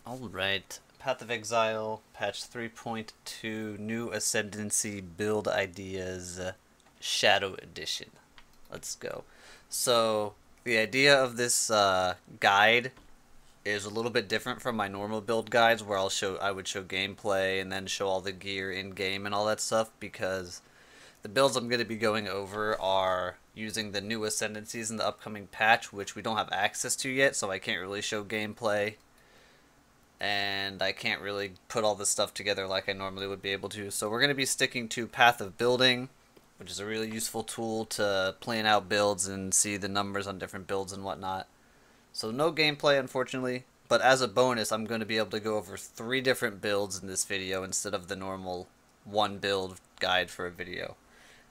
Alright, Path of Exile, patch 3.2, new Ascendancy build ideas, Shadow Edition. Let's go. So, the idea of this guide is a little bit different from my normal build guides where I would show gameplay and then show all the gear in game and all that stuff, because the builds I'm going to be going over are using the new Ascendancies in the upcoming patch, which we don't have access to yet, so I can't really show gameplay and I can't really put all this stuff together like I normally would be able to. So we're going to be sticking to Path of Building, which is a really useful tool to plan out builds and see the numbers on different builds and whatnot. So no gameplay, unfortunately, but as a bonus, I'm going to be able to go over 3 different builds in this video instead of the normal 1 build guide for a video.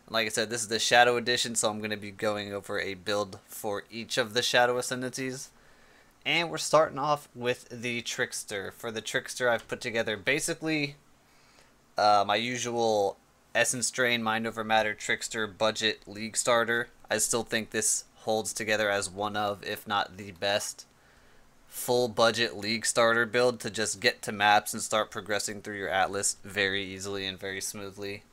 And like I said, this is the Shadow Edition, so I'm going to be going over a build for each of the Shadow Ascendancies. And we're starting off with the Trickster. For the Trickster, I've put together basically my usual Essence Drain, Mind Over Matter Trickster budget league starter. I still think this holds together as one of, if not the best, full budget league starter build to just get to maps and start progressing through your Atlas very easily and very smoothly.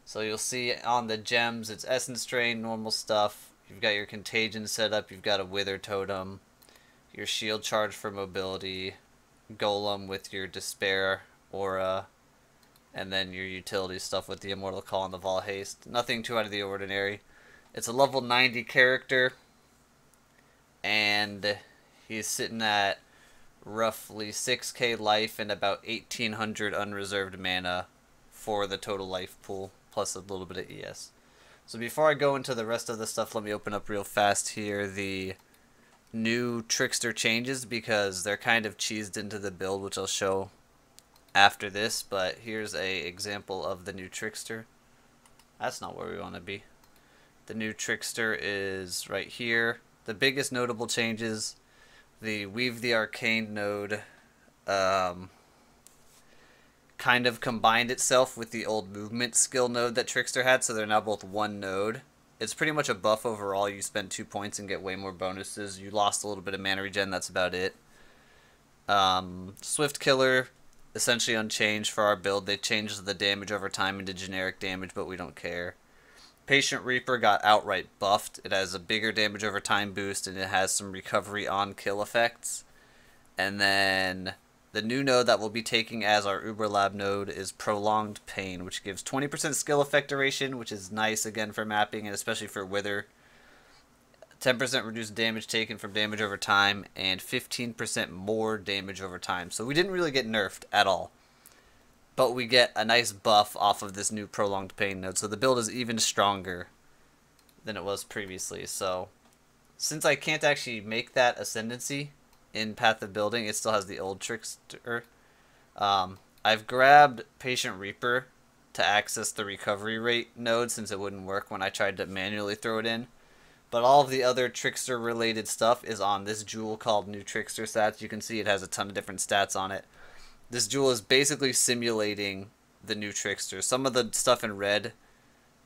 So you'll see on the gems, it's Essence Drain, normal stuff. You've got your Contagion set up, you've got a Wither Totem, your shield charge for mobility, golem with your despair aura, and then your utility stuff with the immortal call and the Vol haste. Nothing too out of the ordinary. It's a level 90 character, and he's sitting at roughly 6k life and about 1800 unreserved mana for the total life pool, plus a little bit of ES. So before I go into the rest of the stuff, let me open up real fast here the new Trickster Changes, because they're kind of cheesed into the build, which I'll show after this. But here's a example of the new Trickster. That's not where we want to be. The new Trickster is right here. The biggest notable changes: the Weave the Arcane node kind of combined itself with the old movement skill node that Trickster had, so they're now both one node. It's pretty much a buff overall. You spend 2 points and get way more bonuses. You lost a little bit of mana regen, that's about it. Swift Killer, essentially unchanged for our build. They changed the damage over time into generic damage, but we don't care. Patient Reaper got outright buffed. It has a bigger damage over time boost, and it has some recovery on kill effects. And then the new node that we'll be taking as our Uber Lab node is Prolonged Pain, which gives 20% skill effect duration, which is nice again for mapping and especially for Wither. 10% reduced damage taken from damage over time, and 15% more damage over time. So we didn't really get nerfed at all, but we get a nice buff off of this new Prolonged Pain node. So the build is even stronger than it was previously. So since I can't actually make that Ascendancy in Path of Building, it still has the old Trickster. I've grabbed Patient Reaper to access the recovery rate node, since it wouldn't work when I tried to manually throw it in. But all of the other Trickster related stuff is on this jewel called New Trickster Stats. You can see it has a ton of different stats on it. This jewel is basically simulating the new Trickster. Some of the stuff in red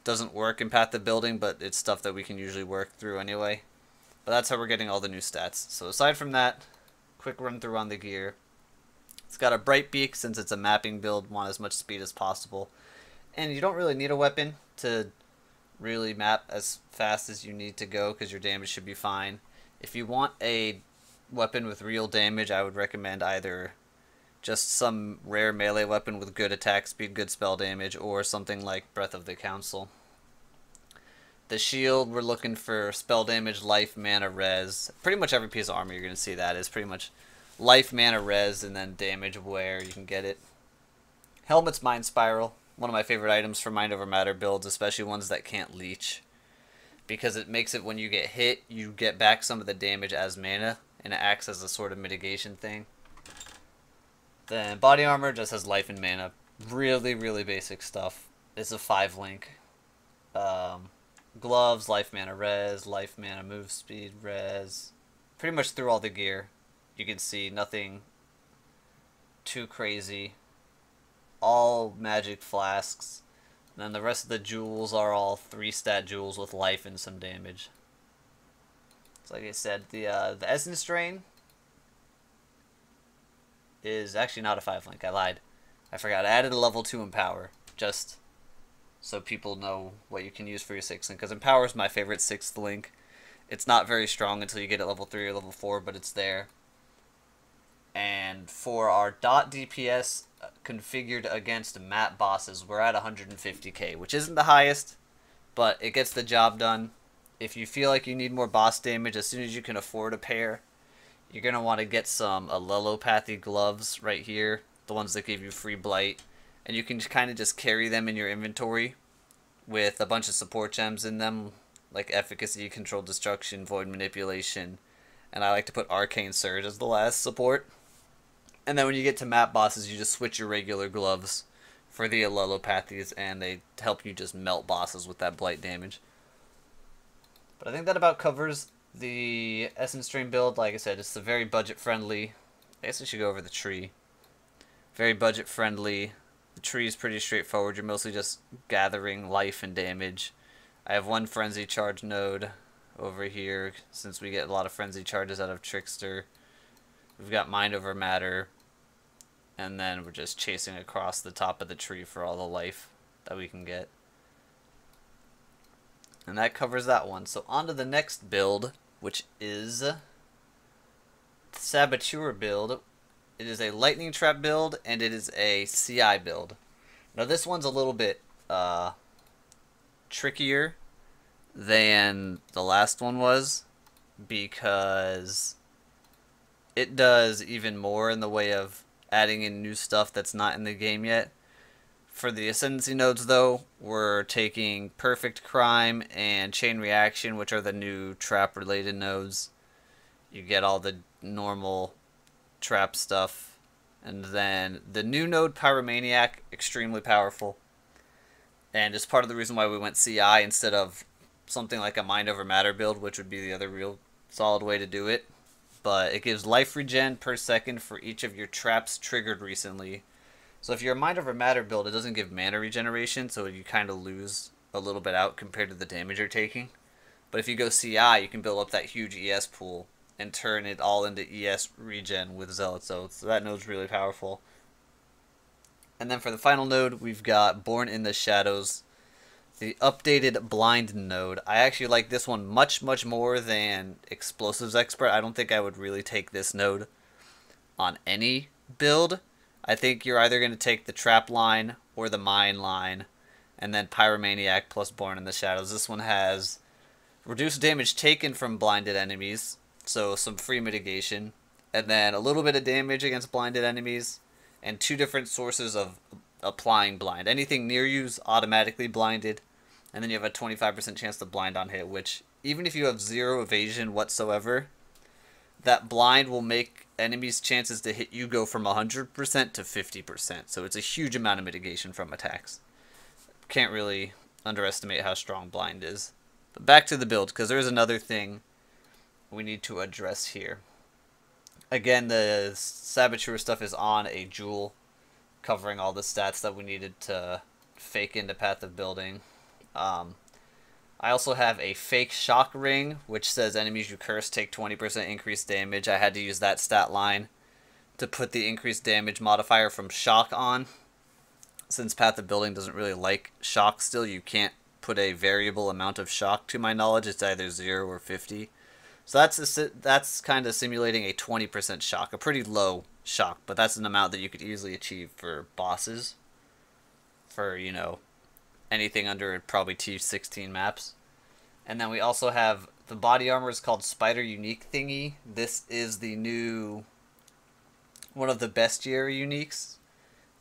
doesn't work in Path of Building, but it's stuff that we can usually work through anyway. But that's how we're getting all the new stats. So aside from that, quick run through on the gear. It's got a bright beak, since it's a mapping build, want as much speed as possible. And you don't really need a weapon to really map as fast as you need to go, because your damage should be fine. If you want a weapon with real damage, I would recommend either just some rare melee weapon with good attack speed, good spell damage, or something like Breath of the Council. The shield, we're looking for spell damage, life, mana, res. Pretty much every piece of armor you're going to see that is pretty much life, mana, res, and then damage where you can get it. Helmet's Mind Spiral, one of my favorite items for Mind Over Matter builds, especially ones that can't leech, because it makes it when you get hit, you get back some of the damage as mana, and it acts as a sort of mitigation thing. Then body armor just has life and mana. Really, really basic stuff. It's a 5-link. Gloves, life, mana, res, life, mana, move speed, res. Pretty much through all the gear. You can see nothing too crazy. All magic flasks. And then the rest of the jewels are all 3-stat jewels with life and some damage. So like I said, the Essence Drain is actually not a 5 link. I lied. I forgot. I added a level 2 Empower, just so people know what you can use for your 6th link, because Empower is my favorite 6th link. It's not very strong until you get it level 3 or level 4, but it's there. And for our dot DPS configured against map bosses, we're at 150k, which isn't the highest, but it gets the job done. If you feel like you need more boss damage, as soon as you can afford a pair, you're going to want to get some allelopathy gloves right here, the ones that give you free blight, and you can kind of just carry them in your inventory with a bunch of support gems in them, like efficacy, controlled destruction, void manipulation, and I like to put arcane surge as the last support. And then when you get to map bosses, you just switch your regular gloves for the allelopathies, and they help you just melt bosses with that blight damage. But I think that about covers the Essence Stream build. Like I said, it's a very budget friendly. I guess I should go over the tree. Very budget friendly. The tree is pretty straightforward. You're mostly just gathering life and damage. I have one frenzy charge node over here, since we get a lot of frenzy charges out of Trickster. We've got mind over matter, and then we're just chasing across the top of the tree for all the life that we can get. And that covers that one. So on to the next build, which is Saboteur Build. It is a lightning trap build, and it is a CI build. Now this one's a little bit trickier than the last one was, because it does even more in the way of adding in new stuff that's not in the game yet. For the Ascendancy nodes, though, we're taking Perfect Crime and Chain Reaction, which are the new trap-related nodes. You get all the normal trap stuff. And then the new node, Pyromaniac, extremely powerful. And it's part of the reason why we went CI instead of something like a Mind Over Matter build, which would be the other real solid way to do it. But it gives life regen per second for each of your traps triggered recently. So if you're a Mind Over Matter build, it doesn't give mana regeneration, so you kind of lose a little bit out compared to the damage you're taking. But if you go CI, you can build up that huge ES pool and turn it all into ES regen with Zealot's Oath. So that node's really powerful. And then for the final node, we've got Born in the Shadows, the updated blind node. I actually like this one much, much more than Explosives Expert. I don't think I would really take this node on any build. I think you're either going to take the Trap line or the Mine line, and then Pyromaniac plus Born in the Shadows. This one has reduced damage taken from blinded enemies, so some free mitigation, and then a little bit of damage against blinded enemies, and 2 different sources of applying blind. Anything near you is automatically blinded, and then you have a 25% chance to blind on hit, which, even if you have 0 evasion whatsoever, that blind will make enemies' chances to hit you go from 100% to 50%. So it's a huge amount of mitigation from attacks. Can't really underestimate how strong blind is. But back to the build, because there's another thing we need to address here. Again, the Saboteur stuff is on a jewel, covering all the stats that we needed to fake into Path of Building. I also have a fake shock ring, which says enemies you curse take 20% increased damage. I had to use that stat line to put the increased damage modifier from shock on. Since Path of Building doesn't really like shock still, you can't put a variable amount of shock, to my knowledge. It's either 0 or 50. So that's kind of simulating a 20% shock, a pretty low shock, but that's an amount that you could easily achieve for bosses. For, you know, anything under probably T16 maps. And then we also have the body armor is called Spider Unique Thingy. This is the new, one of the bestiary uniques.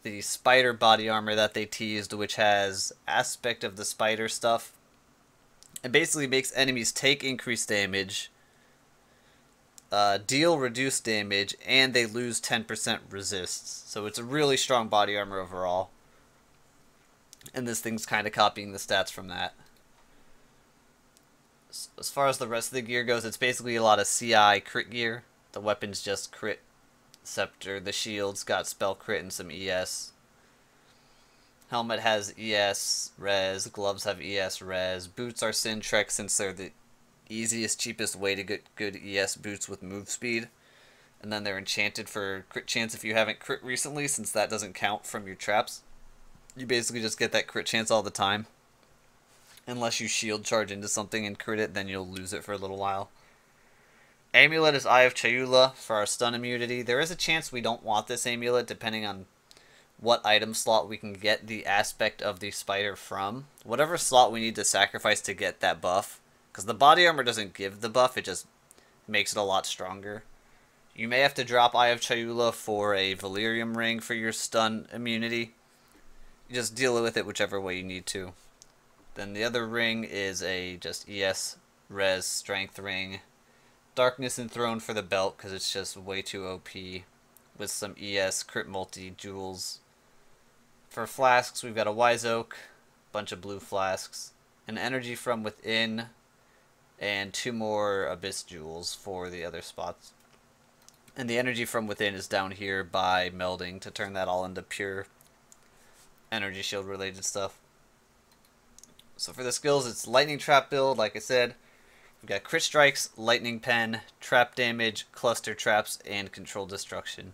The spider body armor that they teased, which has aspect of the spider stuff. It basically makes enemies take increased damage, deal reduced damage, and they lose 10% resists. So it's a really strong body armor overall. And this thing's kind of copying the stats from that. As far as the rest of the gear goes, it's basically a lot of CI crit gear. The weapons just crit. Scepter, the shield's got spell crit and some ES. Helmet has ES res. Gloves have ES res. Boots are Syntrek since they're the easiest, cheapest way to get good ES boots with move speed. and then they're enchanted for crit chance if you haven't crit recently, since that doesn't count from your traps. You basically just get that crit chance all the time. Unless you shield charge into something and crit it, then you'll lose it for a little while. Amulet is Eye of Chayula for our stun immunity. There is a chance we don't want this amulet depending on what item slot we can get the aspect of the spider from. Whatever slot we need to sacrifice to get that buff. Because the body armor doesn't give the buff, it just makes it a lot stronger. You may have to drop Eye of Chayula for a Valyrium ring for your stun immunity. You just deal with it whichever way you need to. Then the other ring is a just ES Res Strength ring. Darkness Enthroned for the belt because it's just way too OP. With some ES Crit Multi jewels. For flasks, we've got a Wise Oak, bunch of blue flasks, an Energy from Within, and 2 more Abyss jewels for the other spots. And the Energy from Within is down here by melding to turn that all into pure energy shield related stuff. So for the skills, it's Lightning Trap build, like I said. We've got Crit Strikes, Lightning Pen, Trap Damage, Cluster Traps, and Controlled Destruction.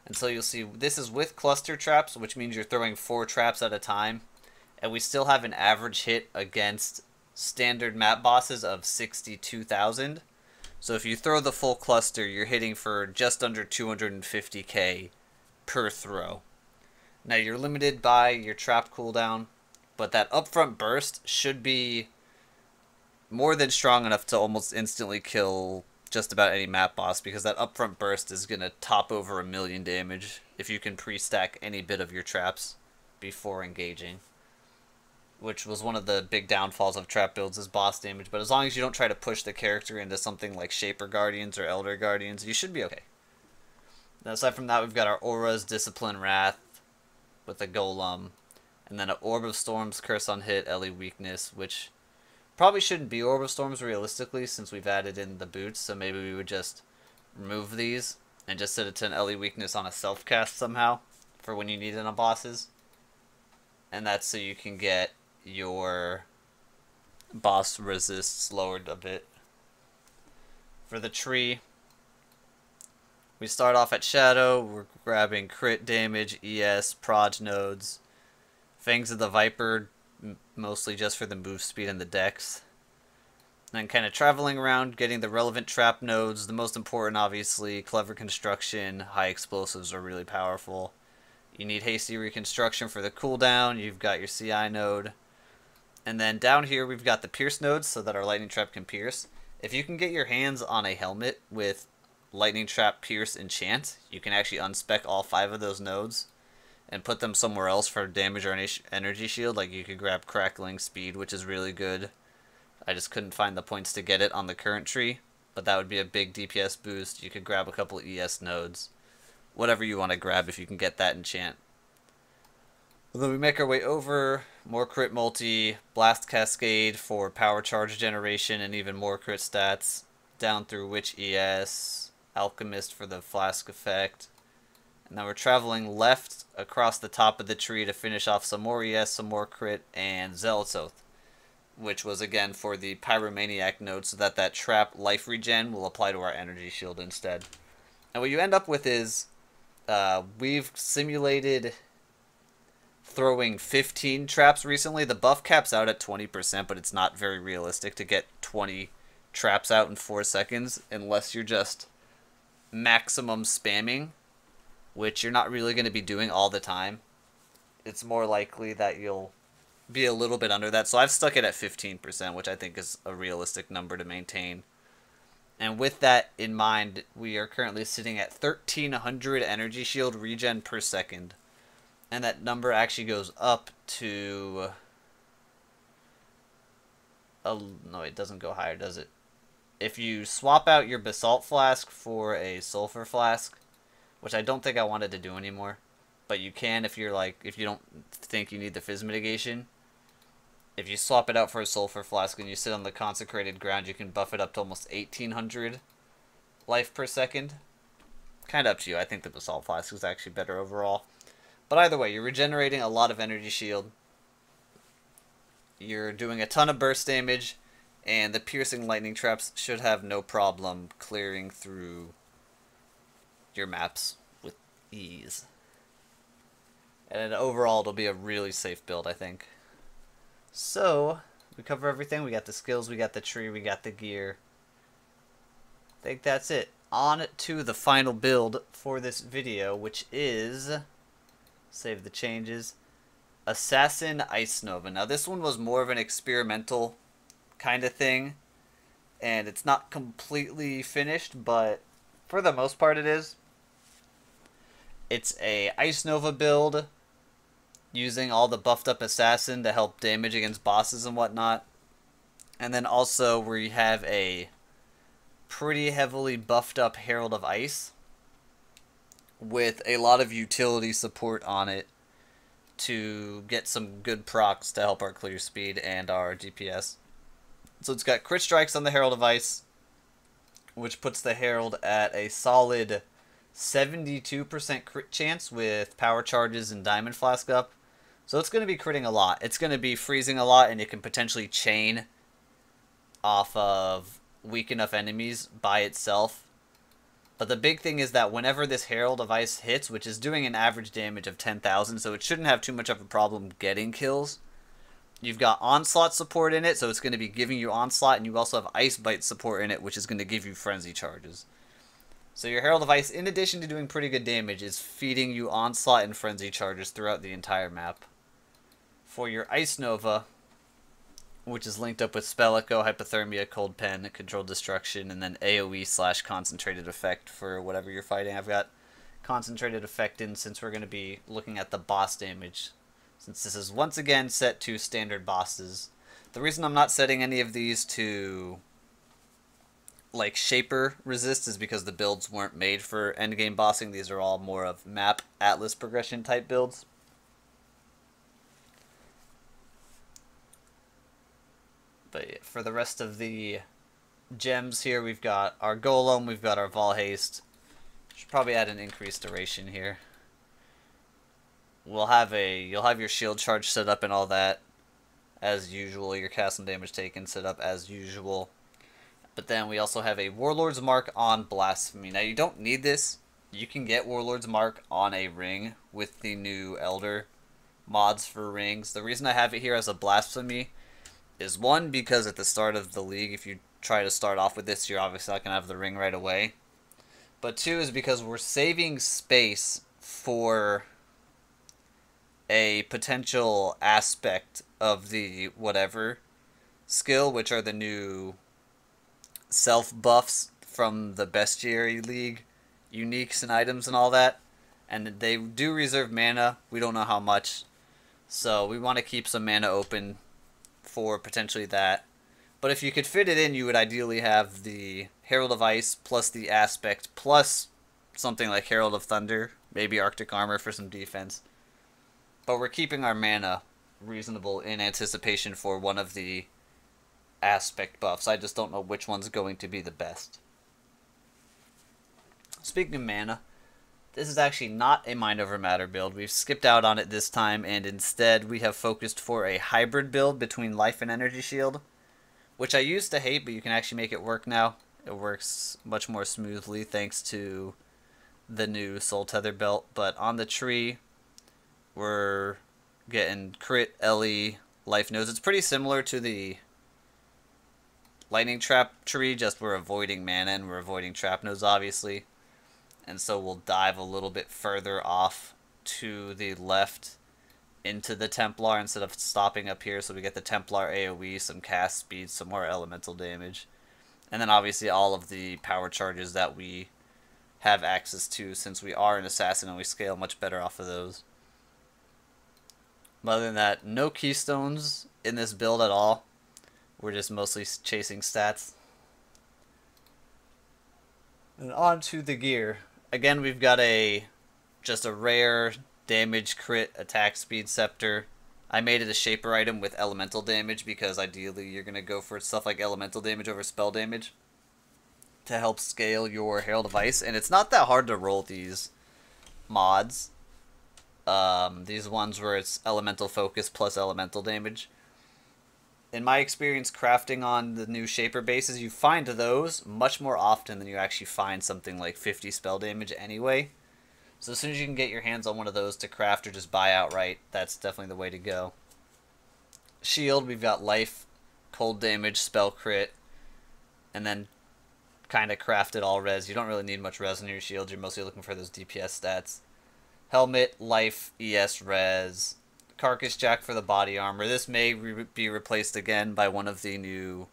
And so you'll see this is with Cluster Traps, which means you're throwing 4 traps at a time. And we still have an average hit against standard map bosses of 62,000. So if you throw the full cluster, you're hitting for just under 250k per throw. Now you're limited by your trap cooldown, but that upfront burst should be more than strong enough to almost instantly kill just about any map boss, because that upfront burst is going to top over 1,000,000 damage if you can pre-stack any bit of your traps before engaging. Which was one of the big downfalls of trap builds is boss damage, but as long as you don't try to push the character into something like Shaper Guardians or Elder Guardians, you should be okay. Now aside from that, we've got our Auras, Discipline, Wrath, with a Golem, and then an Orb of Storms, Curse on Hit, Ellie Weakness, which probably shouldn't be Orb of Storms realistically since we've added in the boots, so maybe we would just remove these and just set it to an Ellie Weakness on a self-cast somehow for when you need it on bosses. And that's so you can get your boss resists lowered a bit. For the tree, we start off at Shadow. We're grabbing crit damage, ES, proj nodes, Fangs of the Viper, mostly just for the move speed and the dex. And then kind of traveling around, getting the relevant trap nodes. The most important, obviously, Clever Construction, High Explosives are really powerful. You need Hasty Reconstruction for the cooldown. You've got your CI node. And then down here we've got the Pierce nodes so that our Lightning Trap can pierce. If you can get your hands on a helmet with Lightning Trap, Pierce, Enchant, you can actually unspec all 5 of those nodes and put them somewhere else for damage or energy shield. Like you could grab Crackling Speed, which is really good. I just couldn't find the points to get it on the current tree, but that would be a big DPS boost. You could grab a couple ES nodes. Whatever you want to grab if you can get that enchant. Well, then we make our way over, more crit multi, Blast Cascade for power charge generation and even more crit stats, down through Witch ES, Alchemist for the flask effect, and then we're traveling left across the top of the tree to finish off some more ES, some more crit, and Zealot's Oath, which was again for the Pyromaniac node so that that trap life regen will apply to our energy shield instead. And what you end up with is we've simulated throwing 15 traps recently. The buff cap's out at 20%, but it's not very realistic to get 20 traps out in 4 seconds unless you're just maximum spamming, which you're not really going to be doing all the time. It's more likely that you'll be a little bit under that. So I've stuck it at 15%, which I think is a realistic number to maintain. And with that in mind, we are currently sitting at 1,300 energy shield regen per second. And that number actually goes up to... Oh, no, it doesn't go higher, does it? If you swap out your Basalt Flask for a Sulfur Flask, which I don't think I wanted to do anymore, but you can if you're like, if you don't think you need the Fizz mitigation. If you swap it out for a Sulfur Flask and you sit on the Consecrated Ground, you can buff it up to almost 1,800 life per second. Kind of up to you. I think the Basalt Flask is actually better overall. But either way, you're regenerating a lot of energy shield. You're doing a ton of burst damage, and the piercing lightning traps should have no problem clearing through your maps with ease. And overall, it'll be a really safe build, I think. So, we cover everything. We got the skills, we got the tree, we got the gear. I think that's it. On to the final build for this video, which is, save the changes, Assassin Ice Nova. Now, this one was more of an experimental kind of thing, and it's not completely finished, but for the most part it is. It's a Ice Nova build using all the buffed up assassin to help damage against bosses and whatnot. And then also we have a pretty heavily buffed up Herald of Ice with a lot of utility support on it to get some good procs to help our clear speed and our DPS. So it's got crit strikes on the Herald of Ice, which puts the Herald at a solid 72% crit chance with power charges and diamond flask up. So it's going to be critting a lot. It's going to be freezing a lot, and it can potentially chain off of weak enough enemies by itself. But the big thing is that whenever this Herald of Ice hits, which is doing an average damage of 10,000, so it shouldn't have too much of a problem getting kills. You've got Onslaught support in it, so it's going to be giving you Onslaught, and you also have Ice Bite support in it, which is going to give you Frenzy charges. So your Herald of Ice, in addition to doing pretty good damage, is feeding you Onslaught and Frenzy charges throughout the entire map. For your Ice Nova, which is linked up with Spell Echo, Hypothermia, Cold Pen, Controlled Destruction, and then AoE/Concentrated Effect for whatever you're fighting. I've got Concentrated Effect in since we're going to be looking at the boss damage, since this is once again set to standard bosses. The reason I'm not setting any of these to like Shaper resist is because the builds weren't made for endgame bossing. These are all more of map Atlas progression type builds. But for the rest of the gems here, we've got our Golem, we've got our Vol Haste. Should probably add an increased duration here. You'll have your shield charge set up and all that as usual. Your cast and damage taken set up as usual. But then we also have a Warlord's Mark on Blasphemy. Now you don't need this. You can get Warlord's Mark on a ring with the new Elder mods for rings. The reason I have it here as a Blasphemy is one, because at the start of the league, if you try to start off with this, you're obviously not going to have the ring right away. But two is because we're saving space for a potential aspect of the whatever skill, which are the new self buffs from the Bestiary League, uniques and items and all that. And they do reserve mana. We don't know how much. So we want to keep some mana open for potentially that. But if you could fit it in, you would ideally have the Herald of Ice plus the aspect plus something like Herald of Thunder, maybe Arctic Armor for some defense. But we're keeping our mana reasonable in anticipation for one of the aspect buffs. I just don't know which one's going to be the best. Speaking of mana, this is actually not a Mind Over Matter build. We've skipped out on it this time, and instead we have focused for a hybrid build between Life and Energy Shield, which I used to hate, but you can actually make it work now. It works much more smoothly thanks to the new Soul Tether belt. But on the tree, we're getting crit, LE, life nodes. It's pretty similar to the Lightning Trap tree, just we're avoiding mana and we're avoiding trap nodes, obviously. And so we'll dive a little bit further off to the left into the Templar instead of stopping up here. So we get the Templar AoE, some cast speed, some more elemental damage. And then obviously all of the power charges that we have access to, since we are an assassin and we scale much better off of those. But other than that, no keystones in this build at all. We're just mostly chasing stats. And on to the gear. Again, we've got just a rare damage, crit, attack speed scepter. I made it a Shaper item with elemental damage because ideally you're going to go for stuff like elemental damage over spell damage to help scale your Herald of Ice. And it's not that hard to roll these mods. These ones where it's elemental focus plus elemental damage. in my experience crafting on the new Shaper bases, you find those much more often than you actually find something like 50 spell damage anyway. So as soon as you can get your hands on one of those to craft or just buy outright, that's definitely the way to go. Shield, we've got life, cold damage, spell crit, and then kind of crafted all res. You don't really need much res on your shield. You're mostly looking for those DPS stats. Helmet, life, ES, res. Carcass Jack for the body armor. This may be replaced again by one of the new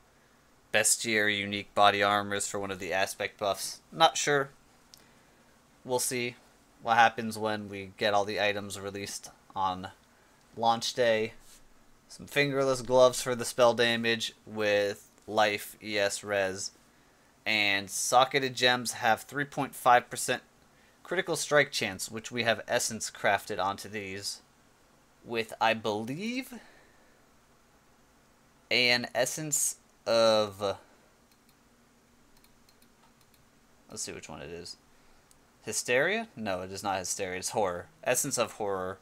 Bestiary unique body armors for one of the aspect buffs. Not sure. We'll see what happens when we get all the items released on launch day. Some fingerless gloves for the spell damage with life, ES, res. And socketed gems have 3.5% critical strike chance, which we have essence crafted onto these with, I believe, an essence of... let's see which one it is. Hysteria? No, it is not Hysteria. It's Horror. Essence of Horror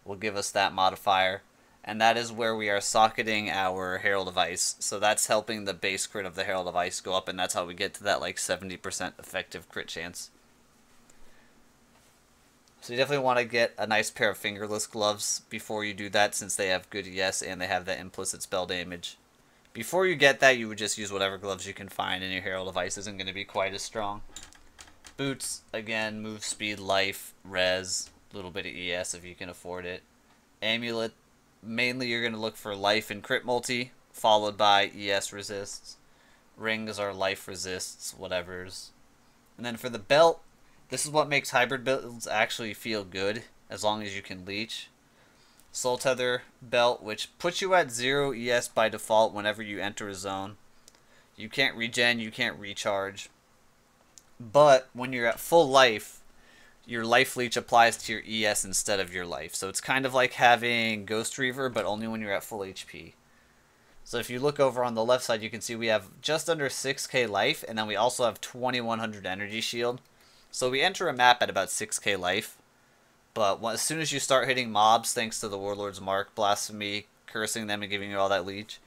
will give us that modifier. And that is where we are socketing our Herald of Ice. So that's helping the base crit of the Herald of Ice go up, and that's how we get to that like 70% effective crit chance. So you definitely want to get a nice pair of fingerless gloves before you do that, since they have good ES and they have that implicit spell damage. Before you get that, you would just use whatever gloves you can find, and your Herald of Ice isn't going to be quite as strong. Boots, again, move speed, life, res, a little bit of ES if you can afford it. Amulet, mainly you're going to look for life and crit multi, followed by ES resists. Rings are life resists, whatevers. And then for the belt, this is what makes hybrid builds actually feel good, as long as you can leech. Soul Tether belt, which puts you at 0 ES by default whenever you enter a zone. You can't regen, you can't recharge. But when you're at full life, your life leech applies to your ES instead of your life. So it's kind of like having Ghost Reaver, but only when you're at full HP. So if you look over on the left side, you can see we have just under 6k life, and then we also have 2100 energy shield. So we enter a map at about 6k life, but as soon as you start hitting mobs, thanks to the Warlord's Mark, Blasphemy, cursing them and giving you all that leech,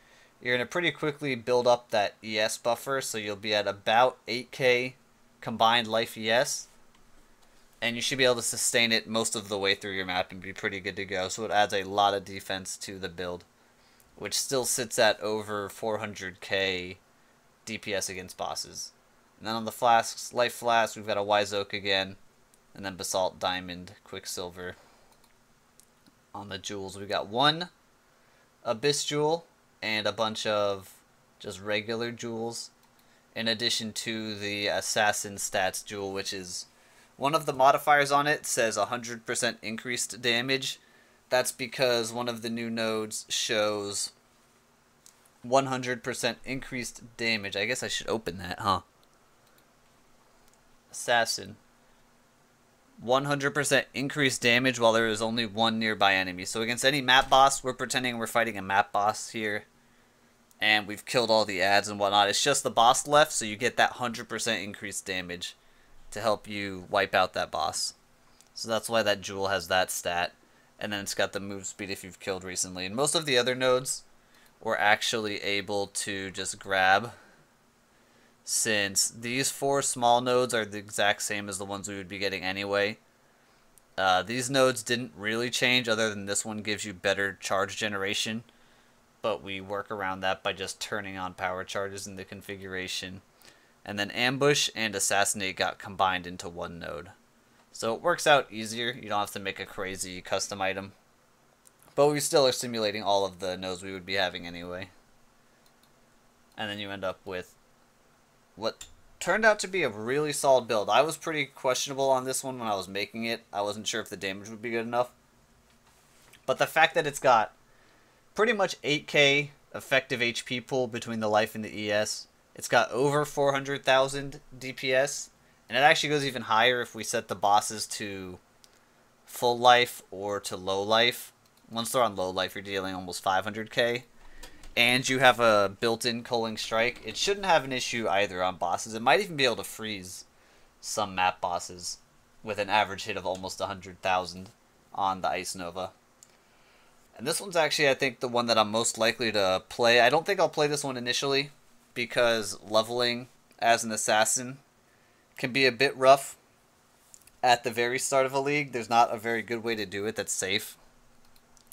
you're going to pretty quickly build up that ES buffer, so you'll be at about 8k combined life ES, and you should be able to sustain it most of the way through your map and be pretty good to go, so it adds a lot of defense to the build, which still sits at over 400k DPS against bosses. And then on the flasks, Life Flask, we've got a Wise Oak again. And then Basalt, Diamond, Quicksilver. On the jewels, we've got one Abyss Jewel and a bunch of just regular jewels. In addition to the Assassin Stats Jewel, which is one of the modifiers on it says 100% increased damage. That's because one of the new nodes shows 100% increased damage. I guess I should open that, huh? Assassin. 100% increased damage while there is only one nearby enemy. So against any map boss, we're pretending we're fighting a map boss here. And we've killed all the ads and whatnot. It's just the boss left, so you get that 100% increased damage to help you wipe out that boss. So that's why that jewel has that stat. And then it's got the move speed if you've killed recently. And most of the other nodes we're actually able to just grab, since these 4 small nodes are the exact same as the ones we would be getting anyway. These nodes didn't really change, other than this one gives you better charge generation, but we work around that by just turning on power charges in the configuration. And then Ambush and Assassinate got combined into one node. So it works out easier, you don't have to make a crazy custom item. But we still are simulating all of the nodes we would be having anyway. And then you end up with what turned out to be a really solid build. I was pretty questionable on this one when I was making it. I wasn't sure if the damage would be good enough. But the fact that it's got pretty much 8k effective HP pool between the life and the ES. It's got over 400,000 DPS. And it actually goes even higher if we set the bosses to full life or to low life. Once they're on low life, you're dealing almost 500k. And you have a built-in culling strike. It shouldn't have an issue either on bosses. It might even be able to freeze some map bosses with an average hit of almost 100,000 on the Ice Nova. And this one's actually, I think, the one that I'm most likely to play. I don't think I'll play this one initially because leveling as an assassin can be a bit rough at the very start of a league. There's not a very good way to do it that's safe.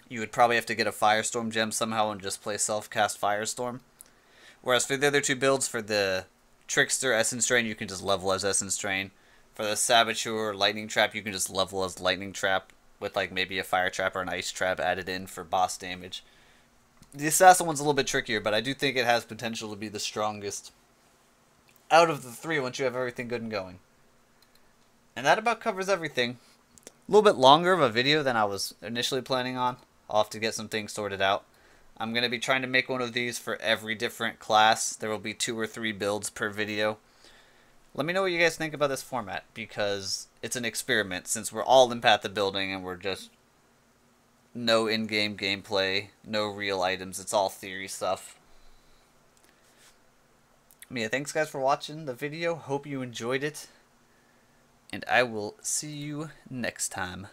You would probably have to get a Firestorm gem somehow and just play self-cast Firestorm. Whereas for the other two builds, for the Trickster Essence Drain, you can just level as Essence Drain. For the Saboteur Lightning Trap, you can just level as Lightning Trap with like maybe a Fire Trap or an Ice Trap added in for boss damage. The Assassin one's a little bit trickier, but I do think it has potential to be the strongest out of the three once you have everything good and going. And that about covers everything. A little bit longer of a video than I was initially planning on. I'll have to get some things sorted out. I'm going to be trying to make one of these for every different class. There will be 2 or 3 builds per video. Let me know what you guys think about this format, because it's an experiment since we're all in Path of Building and we're just no in-game gameplay, no real items. It's all theory stuff. Yeah, thanks guys for watching the video. Hope you enjoyed it. And I will see you next time.